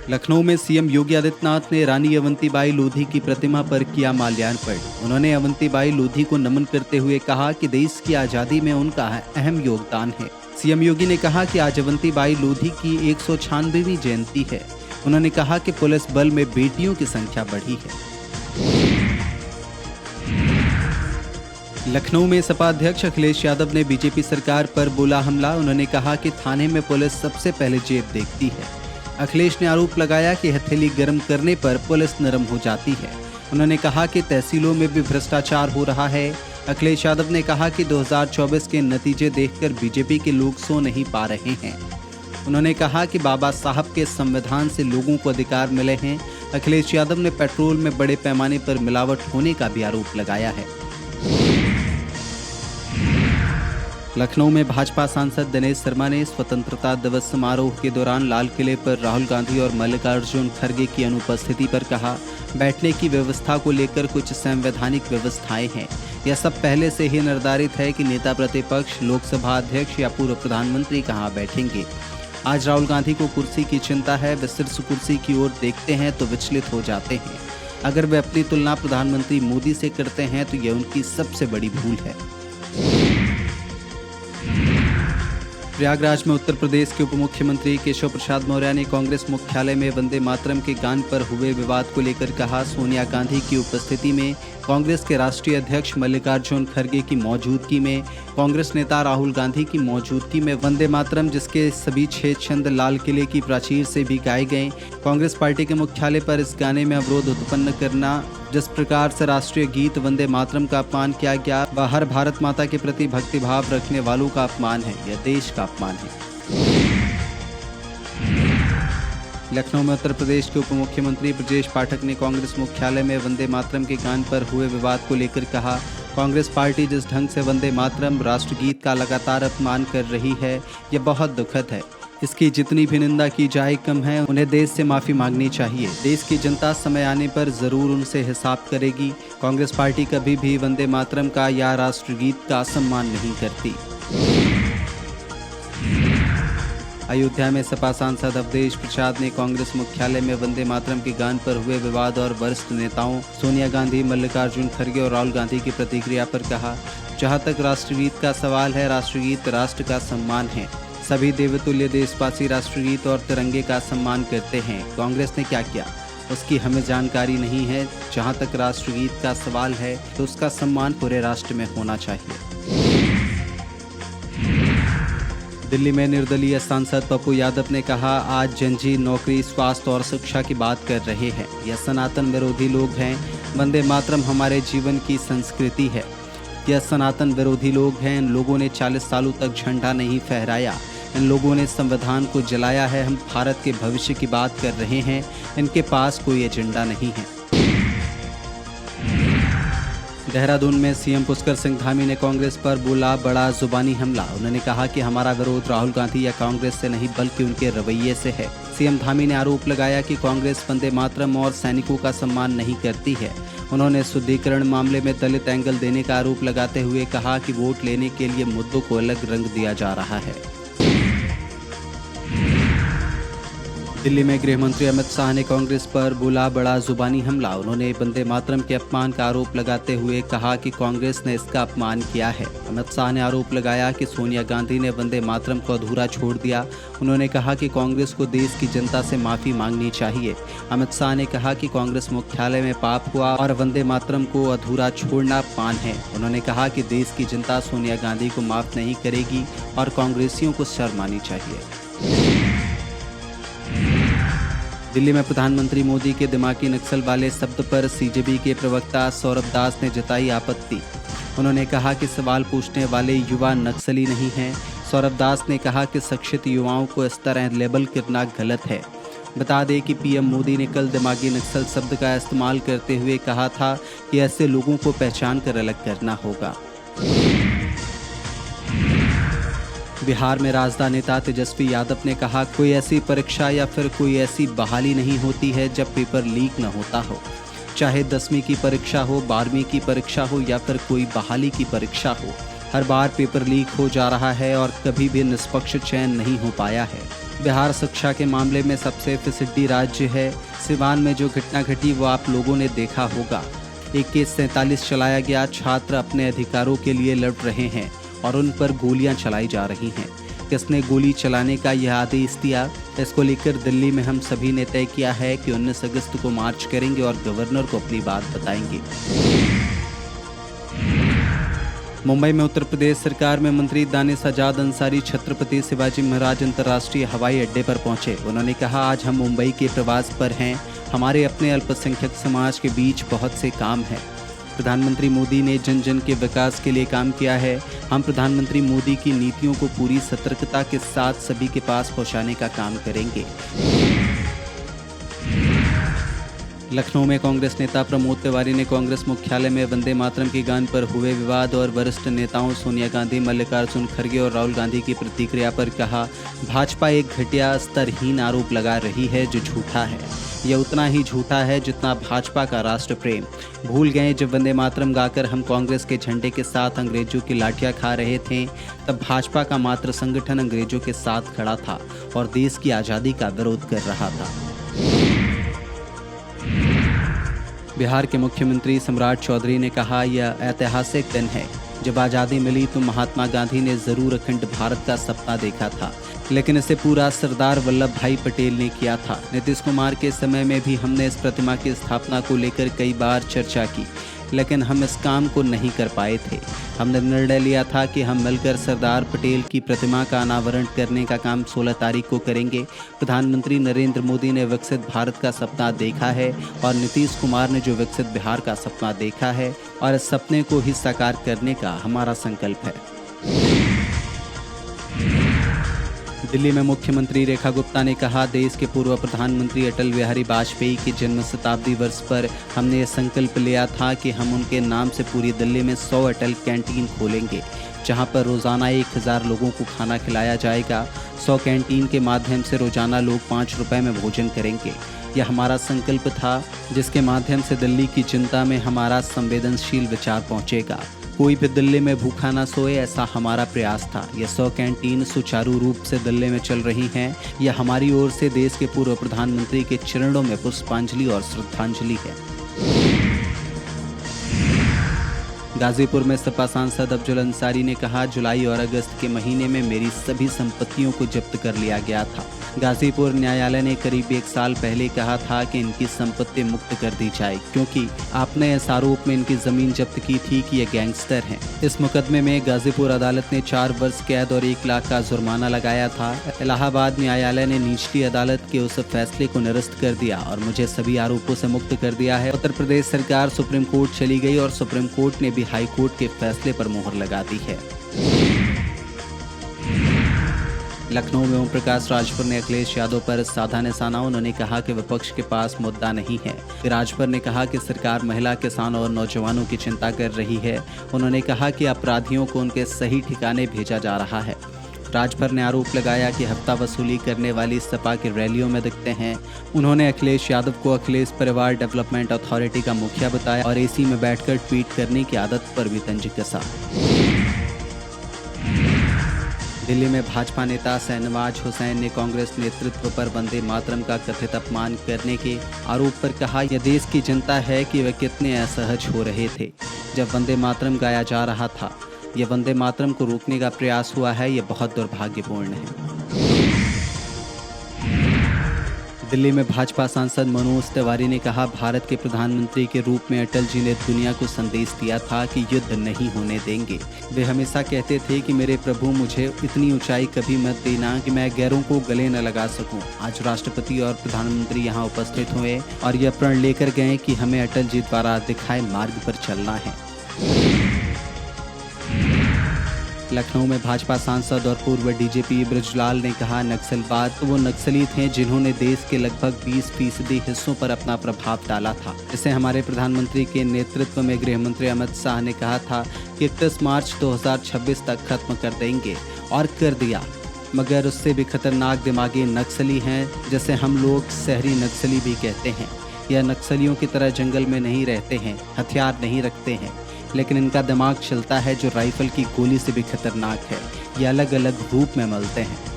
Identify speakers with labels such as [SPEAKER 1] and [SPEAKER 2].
[SPEAKER 1] लखनऊ में सीएम योगी आदित्यनाथ ने रानी अवंतीबाई लोधी की प्रतिमा पर किया माल्यार्पण। उन्होंने अवंतीबाई लोधी को नमन करते हुए कहा कि देश की आज़ादी में उनका अहम योगदान है। सीएम योगी ने कहा कि आज अवंतीबाई लोधी की 196वीं जयंती है। उन्होंने कहा कि पुलिस बल में बेटियों की संख्या बढ़ी है। लखनऊ में सपा अध्यक्ष अखिलेश यादव ने बीजेपी सरकार पर बोला हमला। उन्होंने कहा कि थाने में पुलिस सबसे पहले जेब देखती है। अखिलेश ने आरोप लगाया कि हथेली गर्म करने पर पुलिस नरम हो जाती है। उन्होंने कहा कि तहसीलों में भी भ्रष्टाचार हो रहा है। अखिलेश यादव ने कहा कि 2024 के नतीजे देखकर बीजेपी के लोग सो नहीं पा रहे हैं। उन्होंने कहा कि बाबा साहब के संविधान से लोगों को अधिकार मिले हैं। अखिलेश यादव ने पेट्रोल में बड़े पैमाने पर मिलावट होने का भी आरोप लगाया है। लखनऊ में भाजपा सांसद दिनेश शर्मा ने स्वतंत्रता दिवस समारोह के दौरान लाल किले पर राहुल गांधी और मल्लिकार्जुन खड़गे की अनुपस्थिति पर कहा, बैठने की व्यवस्था को लेकर कुछ संवैधानिक व्यवस्थाएं हैं। यह सब पहले से ही निर्धारित है कि नेता प्रतिपक्ष, लोकसभा अध्यक्ष या पूर्व प्रधानमंत्री कहां बैठेंगे। आज राहुल गांधी को कुर्सी की चिंता है। वे सिर्फ कुर्सी की ओर देखते हैं तो विचलित हो जाते हैं। अगर वे अपनी तुलना प्रधानमंत्री मोदी से करते हैं तो यह उनकी सबसे बड़ी भूल है। प्रयागराज में उत्तर प्रदेश के उप मुख्यमंत्री केशव प्रसाद मौर्य ने कांग्रेस मुख्यालय में वंदे मातरम के गान पर हुए विवाद को लेकर कहा, सोनिया गांधी की उपस्थिति में, कांग्रेस के राष्ट्रीय अध्यक्ष मल्लिकार्जुन खड़गे की मौजूदगी में, कांग्रेस नेता राहुल गांधी की मौजूदगी में वंदे मातरम, जिसके सभी 6 छंद लाल किले की प्राचीर से भी गाए गए, कांग्रेस पार्टी के मुख्यालय पर इस गाने में अवरोध उत्पन्न करना, जिस प्रकार से राष्ट्रीय गीत वंदे मातरम का अपमान किया गया, वह हर भारत माता के प्रति भक्तिभाव रखने वालों का अपमान है। यह देश का अपमान है। लखनऊ में उत्तर प्रदेश के उप मुख्यमंत्री ब्रजेश पाठक ने कांग्रेस मुख्यालय में वंदे मातरम के गान पर हुए विवाद को लेकर कहा, कांग्रेस पार्टी जिस ढंग से वंदे मातरम राष्ट्रगीत का लगातार अपमान कर रही है, यह बहुत दुखद है। इसकी जितनी भी निंदा की जाए कम है। उन्हें देश से माफ़ी मांगनी चाहिए। देश की जनता समय आने पर ज़रूर उनसे हिसाब करेगी। कांग्रेस पार्टी कभी भी वंदे मातरम का या राष्ट्रगीत का सम्मान नहीं करती। अयोध्या में सपा सांसद अवधेश प्रसाद ने कांग्रेस मुख्यालय में वंदे मातरम के गान पर हुए विवाद और वरिष्ठ नेताओं सोनिया गांधी, मल्लिकार्जुन खड़गे और राहुल गांधी की प्रतिक्रिया पर कहा, जहां तक राष्ट्रगीत का सवाल है, राष्ट्रगीत राष्ट्र का सम्मान है। सभी देवतुल्य देशवासी राष्ट्रगीत और तिरंगे का सम्मान करते हैं। कांग्रेस ने क्या किया उसकी हमें जानकारी नहीं है। जहां तक राष्ट्रगीत का सवाल है तो उसका सम्मान पूरे राष्ट्र में होना चाहिए। दिल्ली में निर्दलीय सांसद पप्पू यादव ने कहा, आज जनजी नौकरी, स्वास्थ्य और शिक्षा की बात कर रहे हैं। यह सनातन विरोधी लोग हैं। वंदे मातरम हमारे जीवन की संस्कृति है। यह सनातन विरोधी लोग हैं। इन लोगों ने 40 सालों तक झंडा नहीं फहराया। इन लोगों ने संविधान को जलाया है। हम भारत के भविष्य की बात कर रहे हैं। इनके पास कोई एजेंडा नहीं है। देहरादून में सीएम पुष्कर सिंह धामी ने कांग्रेस पर बोला बड़ा जुबानी हमला। उन्होंने कहा कि हमारा विरोध राहुल गांधी या कांग्रेस से नहीं बल्कि उनके रवैये से है। सीएम धामी ने आरोप लगाया कि कांग्रेस वंदे मातरम और सैनिकों का सम्मान नहीं करती है। उन्होंने शुद्धिकरण मामले में दलित एंगल देने का आरोप लगाते हुए कहा कि वोट लेने के लिए मुद्दों को अलग रंग दिया जा रहा है। दिल्ली में गृह मंत्री अमित शाह ने कांग्रेस पर बोला बड़ा जुबानी हमला। उन्होंने वंदे मातरम के अपमान का आरोप लगाते हुए कहा कि कांग्रेस ने इसका अपमान किया है। अमित शाह ने आरोप लगाया कि सोनिया गांधी ने वंदे मातरम को अधूरा छोड़ दिया। उन्होंने कहा कि कांग्रेस को देश की जनता से माफ़ी मांगनी चाहिए। अमित शाह ने कहा कि कांग्रेस मुख्यालय में पाप हुआ और वंदे मातरम को अधूरा छोड़ना अपमान है। उन्होंने कहा कि देश की जनता सोनिया गांधी को माफ़ नहीं करेगी और कांग्रेसियों को शर्म आनी चाहिए। दिल्ली में प्रधानमंत्री मोदी के दिमागी नक्सल वाले शब्द पर सीजेबी के प्रवक्ता सौरभ दास ने जताई आपत्ति। उन्होंने कहा कि सवाल पूछने वाले युवा नक्सली नहीं हैं। सौरभ दास ने कहा कि शिक्षित युवाओं को इस तरह लेबल करना गलत है। बता दें कि पीएम मोदी ने कल दिमागी नक्सल शब्द का इस्तेमाल करते हुए कहा था कि ऐसे लोगों को पहचान कर अलग करना होगा। बिहार में राजद नेता तेजस्वी यादव ने कहा, कोई ऐसी परीक्षा या फिर कोई ऐसी बहाली नहीं होती है जब पेपर लीक न होता हो। चाहे 10वीं की परीक्षा हो, 12वीं की परीक्षा हो या फिर कोई बहाली की परीक्षा हो, हर बार पेपर लीक हो जा रहा है और कभी भी निष्पक्ष चयन नहीं हो पाया है। बिहार शिक्षा के मामले में सबसे फिसड्डी राज्य है। सिवान में जो घटना घटी वो आप लोगों ने देखा होगा। AK-47 चलाया गया, छात्र अपने अधिकारों के लिए लड़ रहे हैं और उन पर गोलियां चलाई जा रही हैं। किसने गोली चलाने का यह आदेश दिया, इसको लेकर दिल्ली में हम सभी ने तय किया है कि 19 अगस्त को मार्च करेंगे और गवर्नर को अपनी बात बताएंगे। मुंबई में उत्तर प्रदेश सरकार में मंत्री दानिश आजाद अंसारी छत्रपति शिवाजी महाराज अंतर्राष्ट्रीय हवाई अड्डे पर पहुंचे। उन्होंने कहा, आज हम मुंबई के प्रवास पर हैं। हमारे अपने अल्पसंख्यक समाज के बीच बहुत से काम हैं। प्रधानमंत्री मोदी ने जन जन के विकास के लिए काम किया है। हम प्रधानमंत्री मोदी की नीतियों को पूरी सतर्कता के साथ सभी के पास पहुंचाने का काम करेंगे। लखनऊ में कांग्रेस नेता प्रमोद तिवारी ने कांग्रेस मुख्यालय में वंदे मातरम के गान पर हुए विवाद और वरिष्ठ नेताओं सोनिया गांधी, मल्लिकार्जुन खड़गे और राहुल गांधी की प्रतिक्रिया पर कहा, भाजपा एक घटिया स्तरहीन आरोप लगा रही है जो झूठा है। यह उतना ही झूठा है जितना भाजपा का राष्ट्र प्रेम। भूल गए जब वंदे मातरम गाकर हम कांग्रेस के झंडे के साथ अंग्रेजों की लाठियां खा रहे थे, तब भाजपा का मात्र संगठन अंग्रेजों के साथ खड़ा था और देश की आज़ादी का विरोध कर रहा था। बिहार के मुख्यमंत्री सम्राट चौधरी ने कहा, यह ऐतिहासिक दिन है। जब आज़ादी मिली तो महात्मा गांधी ने ज़रूर अखंड भारत का सपना देखा था, लेकिन इसे पूरा सरदार वल्लभ भाई पटेल ने किया था। नीतीश कुमार के समय में भी हमने इस प्रतिमा की स्थापना को लेकर कई बार चर्चा की, लेकिन हम इस काम को नहीं कर पाए थे। हमने निर्णय लिया था कि हम मिलकर सरदार पटेल की प्रतिमा का अनावरण करने का काम 16 तारीख को करेंगे। प्रधानमंत्री नरेंद्र मोदी ने विकसित भारत का सपना देखा है और नीतीश कुमार ने जो विकसित बिहार का सपना देखा है, और इस सपने को ही साकार करने का हमारा संकल्प है। दिल्ली में मुख्यमंत्री रेखा गुप्ता ने कहा, देश के पूर्व प्रधानमंत्री अटल बिहारी वाजपेयी के जन्म शताब्दी वर्ष पर हमने ये संकल्प लिया था कि हम उनके नाम से पूरी दिल्ली में 100 अटल कैंटीन खोलेंगे, जहां पर रोज़ाना 1000 लोगों को खाना खिलाया जाएगा। 100 कैंटीन के माध्यम से रोज़ाना लोग 5 रुपए में भोजन करेंगे। यह हमारा संकल्प था, जिसके माध्यम से दिल्ली की जनता में हमारा संवेदनशील विचार पहुँचेगा। कोई भी दिल्ली में भूखा ना सोए, ऐसा हमारा प्रयास था। ये 100 कैंटीन सुचारू रूप से दिल्ली में चल रही हैं। यह हमारी ओर से देश के पूर्व प्रधानमंत्री के चरणों में पुष्पांजलि और श्रद्धांजलि है। गाजीपुर में सपा सांसद अफजल अंसारी ने कहा, जुलाई और अगस्त के महीने में मेरी सभी संपत्तियों को जब्त कर लिया गया था। गाजीपुर न्यायालय ने करीब 1 साल पहले कहा था कि इनकी संपत्ति मुक्त कर दी जाए, क्योंकि आपने इस आरोप में इनकी जमीन जब्त की थी कि ये गैंगस्टर हैं। इस मुकदमे में गाजीपुर अदालत ने 4 वर्ष कैद और 1 लाख का जुर्माना लगाया था। इलाहाबाद न्यायालय ने निचली अदालत के उस फैसले को निरस्त कर दिया और मुझे सभी आरोपों से मुक्त कर दिया है। उत्तर प्रदेश सरकार सुप्रीम कोर्ट चली गई और सुप्रीम कोर्ट ने भी हाई कोर्ट के फैसले पर मोहर लगा दी है। लखनऊ में ओम प्रकाश राजभर ने अखिलेश यादव पर साधा निशाना। उन्होंने कहा कि विपक्ष के पास मुद्दा नहीं है। राजभर ने कहा कि सरकार महिला, किसानों और नौजवानों की चिंता कर रही है। उन्होंने कहा कि अपराधियों को उनके सही ठिकाने भेजा जा रहा है। राजभर ने आरोप लगाया कि हफ्ता वसूली करने वाली सपा की रैलियों में दिखते हैं। उन्होंने अखिलेश यादव को अखिलेश परिवार डेवलपमेंट अथॉरिटी का मुखिया बताया और एसी में बैठकर ट्वीट करने की आदत पर भी तंज कसा। दिल्ली में भाजपा नेता शहनवाज हुसैन ने कांग्रेस नेतृत्व पर वंदे मातरम का कथित अपमान करने के आरोप पर कहा, यह देश की जनता है कि वे कितने असहज हो रहे थे जब वंदे मातरम गाया जा रहा था। यह वंदे मातरम को रोकने का प्रयास हुआ है, यह बहुत दुर्भाग्यपूर्ण है। दिल्ली में भाजपा सांसद मनोज तिवारी ने कहा, भारत के प्रधानमंत्री के रूप में अटल जी ने दुनिया को संदेश दिया था कि युद्ध नहीं होने देंगे। वे हमेशा कहते थे कि मेरे प्रभु, मुझे इतनी ऊंचाई कभी मत देना कि मैं गैरों को गले न लगा सकूं। आज राष्ट्रपति और प्रधानमंत्री यहां उपस्थित हुए और यह प्रण लेकर गए कि हमें अटल जी द्वारा दिखाए मार्ग पर चलना है। लखनऊ में भाजपा सांसद और पूर्व डीजीपी बृजलाल ने कहा, नक्सलवाद तो वो नक्सली थे जिन्होंने देश के लगभग 20% हिस्सों पर अपना प्रभाव डाला था। इसे हमारे प्रधानमंत्री के नेतृत्व में गृह मंत्री अमित शाह ने कहा था कि 31 मार्च 2026 तक खत्म कर देंगे और कर दिया। मगर उससे भी खतरनाक दिमागी नक्सली हैं, जिसे हम लोग शहरी नक्सली भी कहते हैं। यह नक्सलियों की तरह जंगल में नहीं रहते हैं, हथियार नहीं रखते हैं। लेकिन इनका दिमाग चलता है जो राइफल की गोली से भी खतरनाक है। ये अलग अलग रूप में मलते हैं।